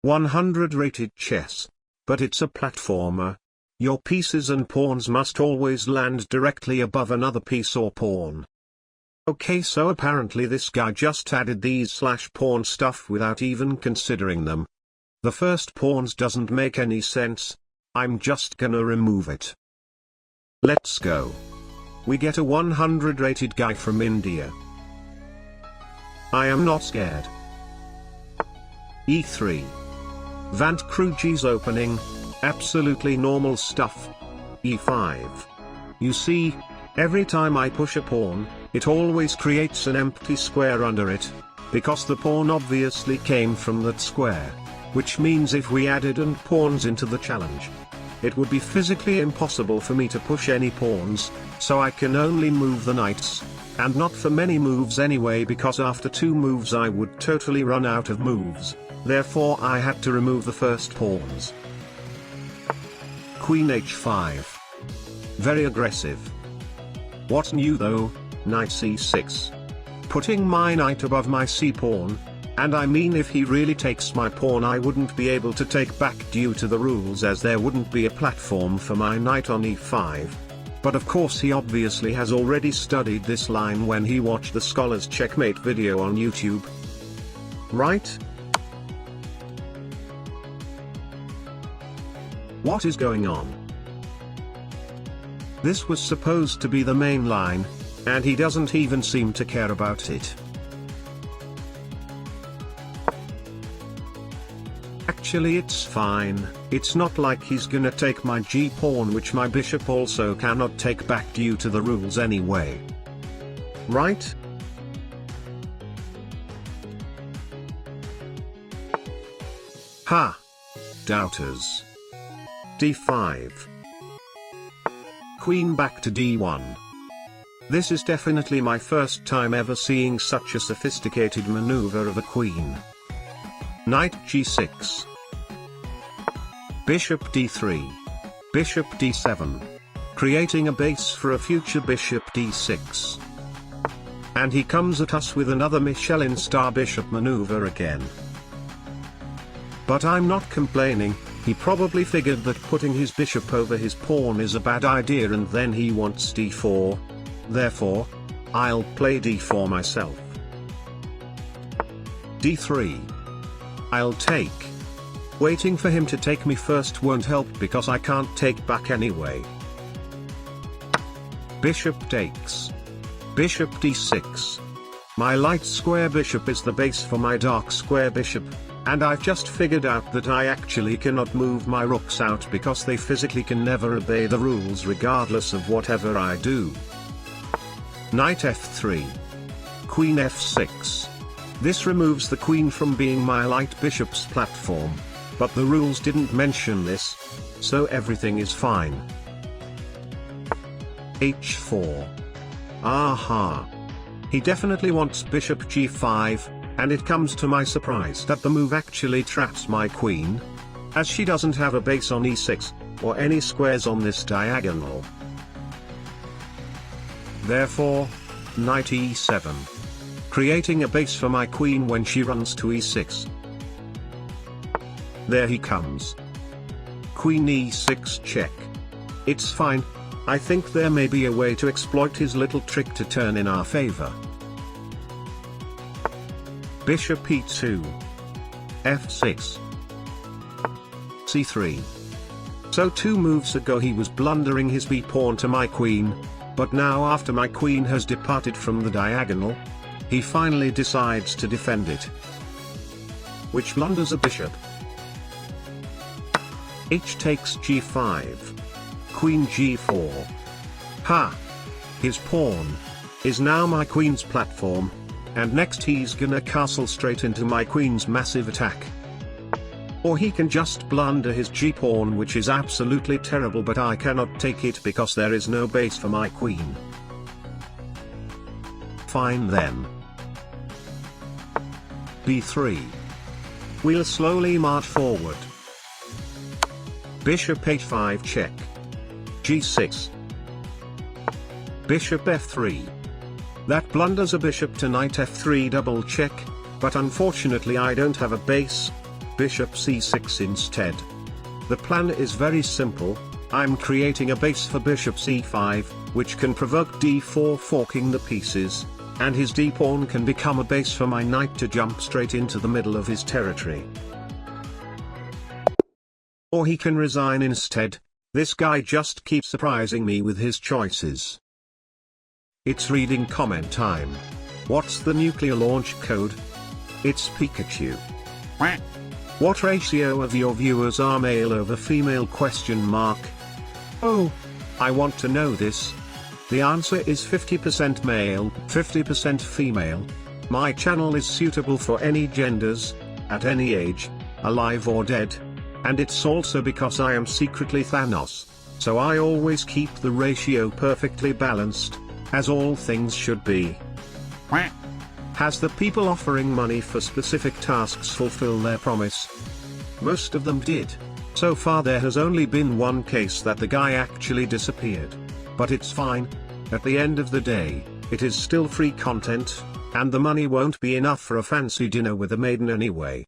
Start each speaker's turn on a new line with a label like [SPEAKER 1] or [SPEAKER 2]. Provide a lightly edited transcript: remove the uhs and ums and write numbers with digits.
[SPEAKER 1] 100 rated chess. But it's a platformer. Your pieces and pawns must always land directly above another piece or pawn. Okay, so apparently this guy just added these /pawn stuff without even considering them. The first pawns doesn't make any sense. I'm just gonna remove it. Let's go. We get a 100 rated guy from India. I am not scared. E3. Vant Kruji's opening, absolutely normal stuff. E5. You see, every time I push a pawn, it always creates an empty square under it, because the pawn obviously came from that square, which means if we added and pawns into the challenge, it would be physically impossible for me to push any pawns, so I can only move the knights, and not for many moves anyway because after 2 moves I would totally run out of moves, therefore I had to remove the first pawns. Queen h5. Very aggressive. What's new though? Knight c6. Putting my knight above my c-pawn, and I mean if he really takes my pawn I wouldn't be able to take back due to the rules as there wouldn't be a platform for my knight on e5. But of course he obviously has already studied this line when he watched the Scholar's Checkmate video on YouTube. Right? What is going on? This was supposed to be the main line, and he doesn't even seem to care about it. Actually it's fine, it's not like he's gonna take my g-pawn which my bishop also cannot take back due to the rules anyway. Right? Ha! Doubters. d5. Queen back to d1. This is definitely my first time ever seeing such a sophisticated maneuver of a queen. Knight g6. Bishop d3. Bishop d7. Creating a base for a future bishop d6. And he comes at us with another Michelin star bishop maneuver again. But I'm not complaining, he probably figured that putting his bishop over his pawn is a bad idea and then he wants d4. Therefore, I'll play d4 myself. d3. I'll take. Waiting for him to take me first won't help because I can't take back anyway. Bishop takes. Bishop d6. My light square bishop is the base for my dark square bishop, and I've just figured out that I actually cannot move my rooks out because they physically can never obey the rules regardless of whatever I do. Knight f3. Queen f6. This removes the queen from being my light bishop's platform, but the rules didn't mention this, so everything is fine. h4. Aha. He definitely wants bishop g5, and it comes to my surprise that the move actually traps my queen, as she doesn't have a base on e6, or any squares on this diagonal. Therefore, knight e7. Creating a base for my queen when she runs to e6. There he comes. Queen e6 check. It's fine, I think there may be a way to exploit his little trick to turn in our favor. Bishop e2. f6. c3. So 2 moves ago he was blundering his b-pawn to my queen, but now after my queen has departed from the diagonal, he finally decides to defend it. Which blunders a bishop. H takes g5. Queen g4. Ha! His pawn is now my queen's platform, and next he's gonna castle straight into my queen's massive attack. Or he can just blunder his g-pawn, which is absolutely terrible, but I cannot take it because there is no base for my queen. Fine then. b3. We'll slowly march forward. Bishop h5 check. g6. Bishop f3. That blunders a bishop to knight f3 double check, but unfortunately I don't have a base, bishop c6 instead. The plan is very simple. I'm creating a base for bishop c5, which can provoke d4 forking the pieces, and his d-pawn can become a base for my knight to jump straight into the middle of his territory. Or he can resign instead. This guy just keeps surprising me with his choices. It's reading comment time. What's the nuclear launch code? It's Pikachu. What ratio of your viewers are male over female ? Oh, I want to know this. The answer is 50% male, 50% female. My channel is suitable for any genders, at any age, alive or dead. And it's also because I am secretly Thanos, so I always keep the ratio perfectly balanced, as all things should be. Has the people offering money for specific tasks fulfill their promise? Most of them did. So far there has only been one case that the guy actually disappeared. But it's fine. At the end of the day, it is still free content, and the money won't be enough for a fancy dinner with a maiden anyway.